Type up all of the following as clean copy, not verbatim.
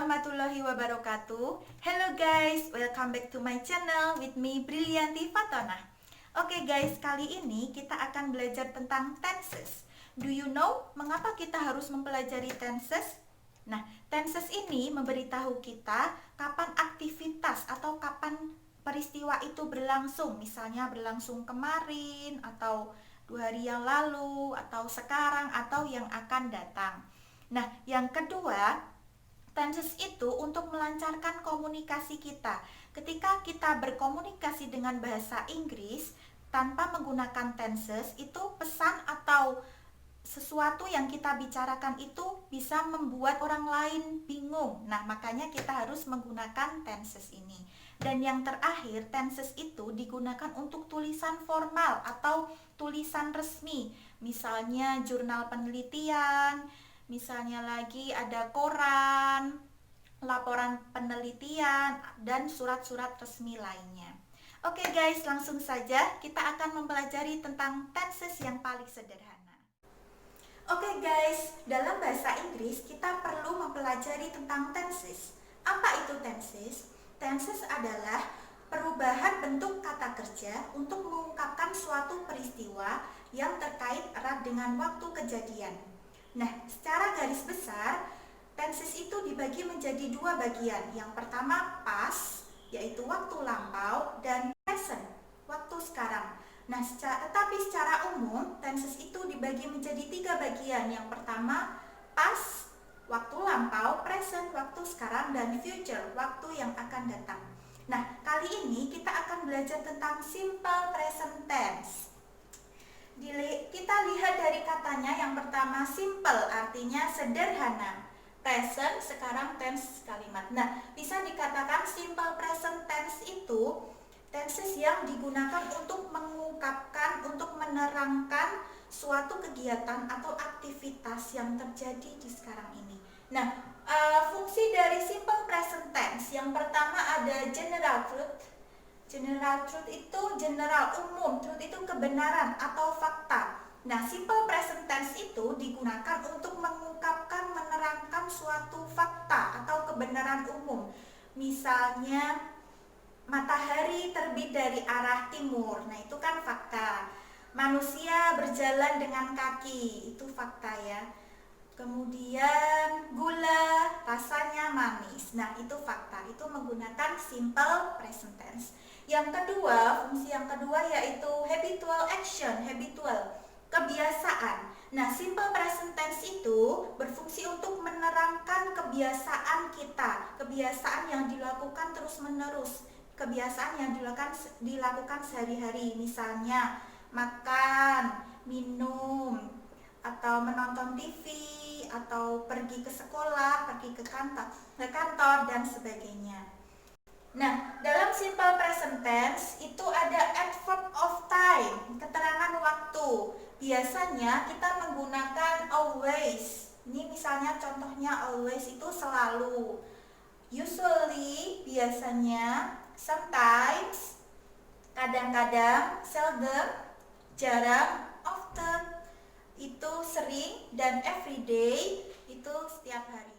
warahmatullahi wabarakatuh. Hello guys, welcome back to my channel with me Brillianti Fatona. Oke guys, kali ini kita akan belajar tentang tenses. Do you know mengapa kita harus mempelajari tenses? Nah, tenses ini memberitahu kita kapan aktivitas atau kapan peristiwa itu berlangsung. Misalnya berlangsung kemarin, atau 2 hari yang lalu, atau sekarang, atau yang akan datang. Nah, yang kedua, tenses itu untuk melancarkan komunikasi kita. Ketika kita berkomunikasi dengan bahasa Inggris tanpa menggunakan tenses, itu pesan atau sesuatu yang kita bicarakan itu bisa membuat orang lain bingung. Nah, makanya kita harus menggunakan tenses ini. Dan yang terakhir, tenses itu digunakan untuk tulisan formal atau tulisan resmi. Misalnya jurnal penelitian, misalnya lagi ada koran, laporan penelitian, dan surat-surat resmi lainnya. Oke guys, langsung saja kita akan mempelajari tentang tenses yang paling sederhana. Oke guys, dalam bahasa Inggris kita perlu mempelajari tentang tenses. Apa itu tenses? Tenses adalah perubahan bentuk kata kerja untuk mengungkapkan suatu peristiwa yang terkait erat dengan waktu kejadian. Nah, secara garis besar, tenses itu dibagi menjadi 2 bagian. Yang pertama past, yaitu waktu lampau, dan present, waktu sekarang. Nah, tetapi secara umum, tenses itu dibagi menjadi 3 bagian. Yang pertama past, waktu lampau, present, waktu sekarang, dan future, waktu yang akan datang. Nah, kali ini kita akan belajar tentang simple present tense. Kita lihat dari katanya. Yang pertama simple, artinya sederhana. Present, sekarang tense kalimat. Nah, bisa dikatakan simple present tense itu tenses yang digunakan untuk mengungkapkan, untuk menerangkan suatu kegiatan atau aktivitas yang terjadi di sekarang ini. Nah, fungsi dari simple present tense yang pertama ada general truth. General truth itu general, umum. Truth itu kebenaran atau fakta. Nah, simple present tense itu digunakan untuk mengungkapkan, menerangkan suatu fakta atau kebenaran umum. Misalnya, matahari terbit dari arah timur. Nah, itu kan fakta. Manusia berjalan dengan kaki, itu fakta ya. Kemudian gula rasanya manis. Nah, itu fakta. Itu menggunakan simple present tense. Yang kedua, fungsi yang kedua yaitu habitual action, habitual, kebiasaan. Nah, simple present tense itu berfungsi untuk menerangkan kebiasaan kita, kebiasaan yang dilakukan terus-menerus, kebiasaan yang dilakukan sehari-hari. Misalnya makan, minum, atau menonton TV, atau pergi ke sekolah, pergi ke kantor, dan sebagainya. Nah, dalam simple present tense itu ada adverb of time, keterangan waktu. Biasanya kita menggunakan always. Ini misalnya contohnya always itu selalu. Usually, biasanya, sometimes, kadang-kadang, seldom, jarang, often, itu sering, dan everyday itu setiap hari.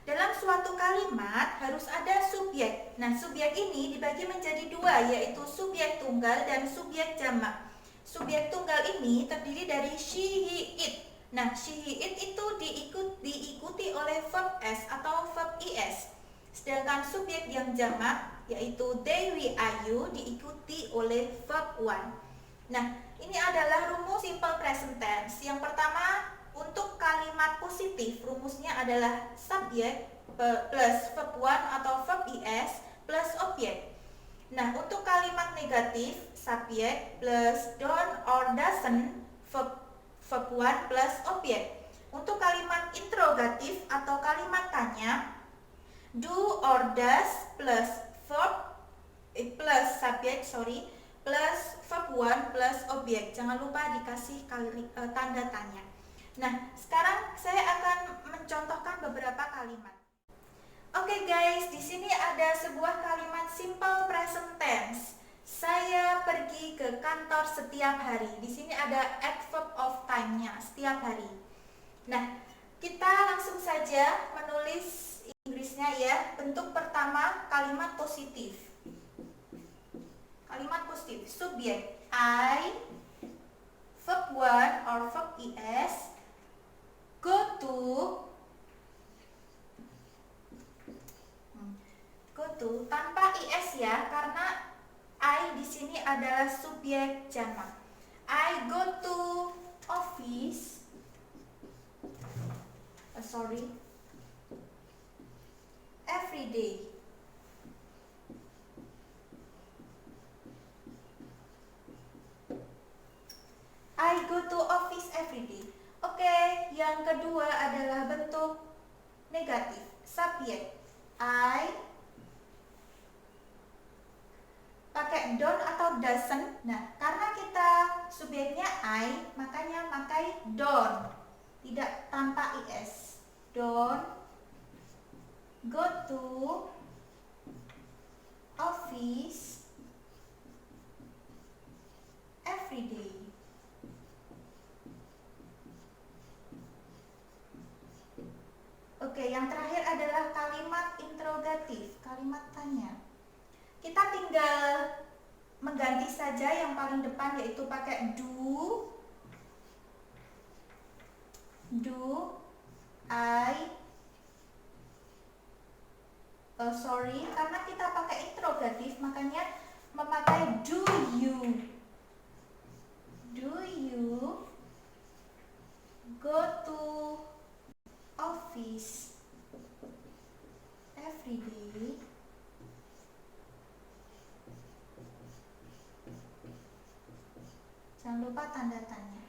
Dalam suatu kalimat harus ada subjek. Nah, subjek ini dibagi menjadi 2, yaitu subjek tunggal dan subjek jamak. Subjek tunggal ini terdiri dari she, he, it. Nah, she, he, it itu diikuti oleh verb s atau verb is. Sedangkan subjek yang jamak yaitu they, we, are, you diikuti oleh verb one. Nah, ini adalah rumus simple present tense. Yang pertama, untuk kalimat positif, rumusnya adalah subjek plus verb one atau verb is plus objek. Nah, untuk kalimat negatif, subjek plus don't or doesn't, verb one plus objek. Untuk kalimat interrogatif atau kalimat tanya, do or does plus verb plus subjek, plus verb one plus objek. Jangan lupa dikasih tanda tanya. Nah, sekarang saya akan mencontohkan beberapa kalimat. Oke guys, di sini ada sebuah kalimat simple present tense. Saya pergi ke kantor setiap hari. Di sini ada adverb of time-nya, setiap hari. Nah, Kita langsung saja menulis Inggrisnya ya. Bentuk pertama kalimat positif. Kalimat positif, subjek I, verb 1 or verb is, go to tanpa is ya, karena I di sini adalah subjek jamak. I go to office. Every day. I go to office every day. Oke, yang kedua adalah bentuk negatif. Subjek I pakai don't atau doesn't. Nah, karena kita subjeknya I, makanya pakai don't. Tidak tanpa is. Don't go to office every day. Oke, yang terakhir adalah kalimat interrogatif, kalimat tanya. Kita tinggal mengganti saja yang paling depan, yaitu pakai do I karena kita pakai interrogatif, makanya memakai do you go to office every day? Jangan lupa tanda tanya.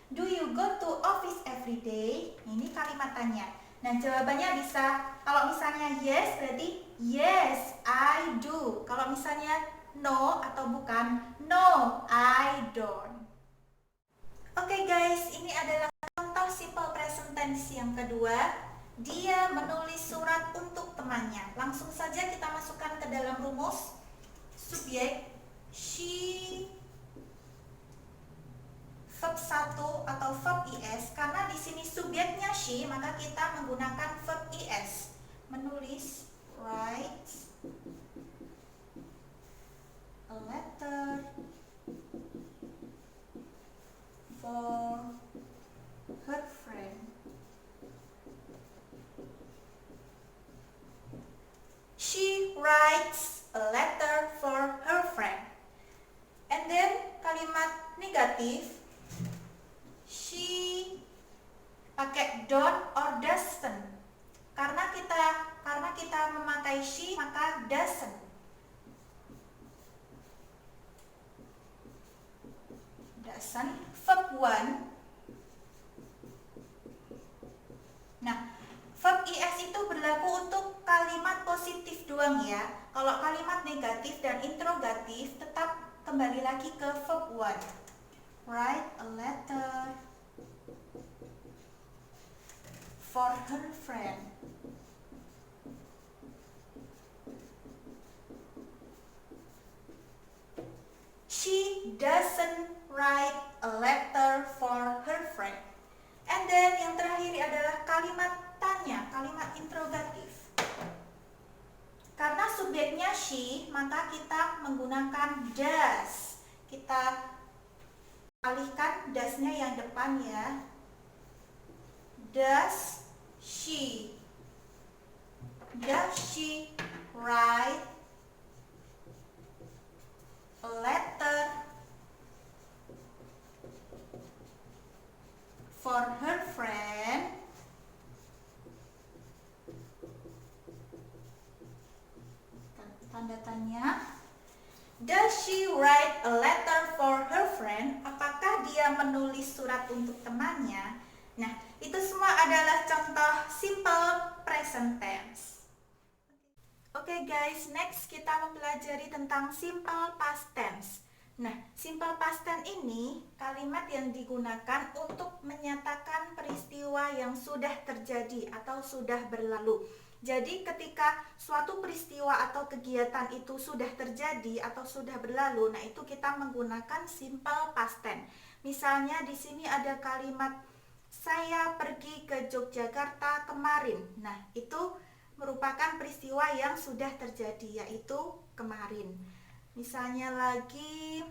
Do you go to office every day? Ini kalimat tanya. Nah, jawabannya bisa, kalau misalnya yes berarti yes, I do. Kalau misalnya no atau bukan, no, I don't. Oke guys, ini adalah contoh simple present tense yang kedua. Dia menulis surat untuk temannya. Langsung saja kita masukkan ke dalam rumus. Subjek she, verb 1 atau verb is. Karena di sini subjeknya she, maka kita menggunakan verb is. Menulis write a letter for her friend. She writes a letter for her friend. And then kalimat negatif, she pakai don't or doesn't. Karena kita memakai she, maka doesn't. Verb 1. Nah, verb is itu berlaku untuk kalimat positif doang ya. Kalau kalimat negatif dan interrogatif tetap kembali lagi ke verb 1. Write a letter for her friend. She doesn't write a letter for her friend. And then yang terakhir adalah kalimat tanya, kalimat interrogatif. Karena subjeknya she, maka kita menggunakan does. Kita alihkan does-nya yang depan ya. Does she write a letter for her friend? Tanda tanya. Does she write a letter for her friend? Apakah dia menulis surat untuk temannya? Nah, itu semua adalah contoh simple present tense. Oke guys, next kita mempelajari tentang simple past tense. Nah, simple past tense ini kalimat yang digunakan untuk menyatakan peristiwa yang sudah terjadi atau sudah berlalu. Jadi ketika suatu peristiwa atau kegiatan itu sudah terjadi atau sudah berlalu, nah itu kita menggunakan simple past tense. Misalnya di sini ada kalimat saya pergi ke Yogyakarta kemarin. Nah, itu merupakan peristiwa yang sudah terjadi, yaitu kemarin. Misalnya lagi,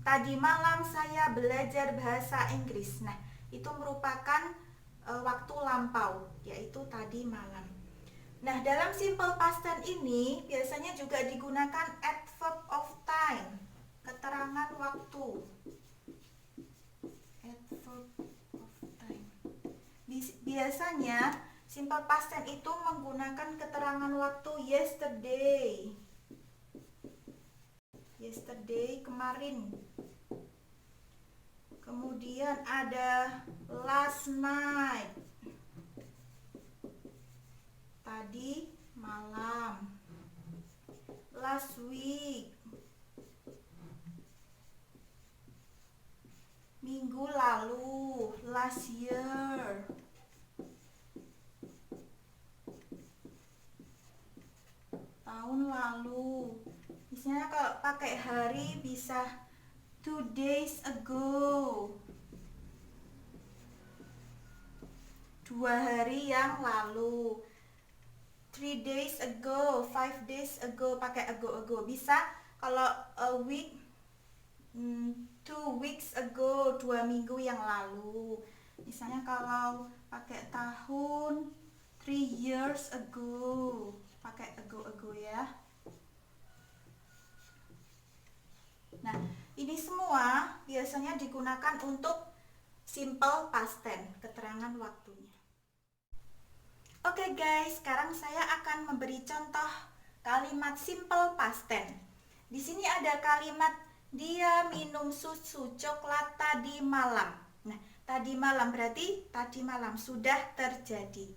tadi malam saya belajar bahasa Inggris. Nah, itu merupakan waktu lampau, yaitu tadi malam. Nah, dalam simple past tense ini biasanya juga digunakan adverb of time, keterangan waktu. Adverb of time. Biasanya simple past tense itu menggunakan keterangan waktu yesterday. Yesterday, kemarin. Kemudian ada last night, tadi malam. Last week, minggu lalu. Last year, tahun lalu. Misalnya kalau pakai hari bisa 2 days ago, 2 hari yang lalu. 3 days ago, 5 days ago, pakai ago bisa. Kalau a week, 2 weeks ago, 2 minggu yang lalu. Misalnya kalau pakai tahun, 3 years ago, pakai ago ya. Nah, ini semua biasanya digunakan untuk simple past tense, keterangan waktunya. Oke guys, sekarang saya akan memberi contoh kalimat simple past tense. Di sini ada kalimat dia minum susu coklat tadi malam. Nah, tadi malam berarti tadi malam sudah terjadi.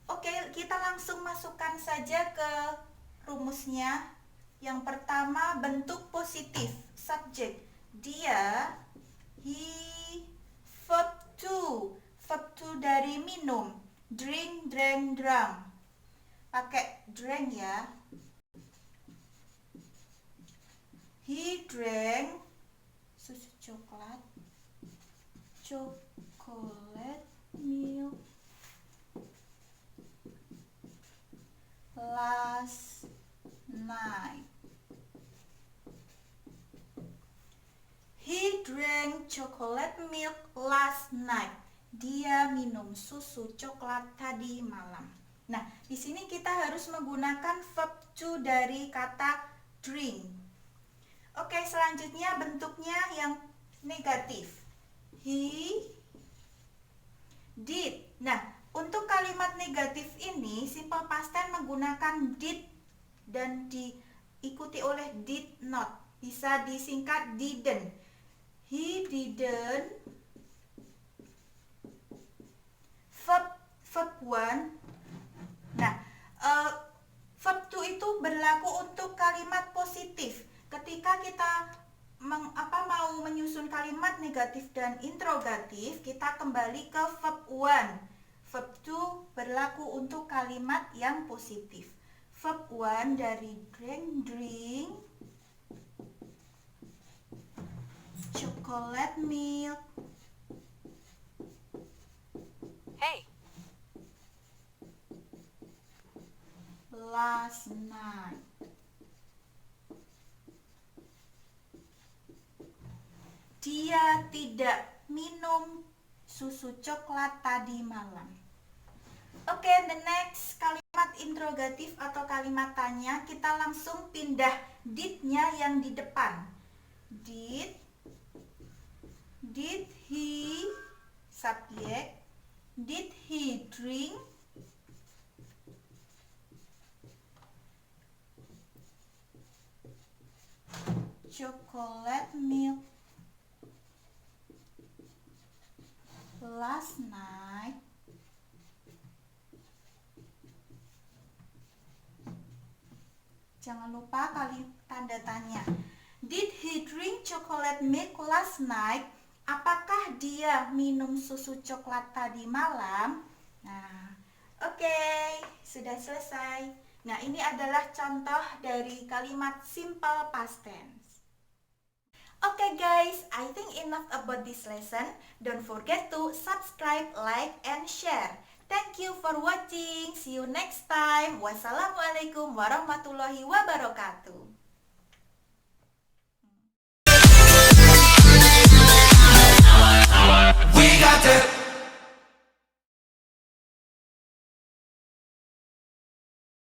Oke, kita langsung masukkan saja ke rumusnya. Yang pertama, bentuk positif, subjek. Dia, he, verb to dari minum. Drink, drank, drank. Pakai drank ya. He drank susu coklat, chocolate milk last night. He drank chocolate milk last night. Dia minum susu coklat tadi malam. Nah, di sini kita harus menggunakan verb to dari kata drink. Oke, selanjutnya bentuknya yang negatif. He did. Nah, untuk kalimat negatif ini simple past tense menggunakan did dan diikuti oleh did not. Bisa disingkat didn't. He didn't. Verb 1. Nah, verb 2 itu berlaku untuk kalimat positif. Ketika kita mau menyusun kalimat negatif dan interrogatif, kita kembali ke verb 1. Verb 2 berlaku untuk kalimat yang positif. Verb 1 dari drink, chocolate milk. Hey. Last night. Dia tidak minum susu coklat tadi malam. Oke, the next kalimat interrogatif atau kalimat tanya, kita langsung pindah did-nya yang di depan. Did he, subjek. Did he drink chocolate milk last night? Jangan lupa kali tanda tanya. Did he drink chocolate milk last night? Apakah dia minum susu coklat tadi malam? Nah, oke, sudah selesai. Nah, ini adalah contoh dari kalimat simple past tense. Oke guys, I think enough enough about this lesson. Don't forget to subscribe, like, and share. Thank you for watching. See you next time. Wassalamualaikum warahmatullahi wabarakatuh.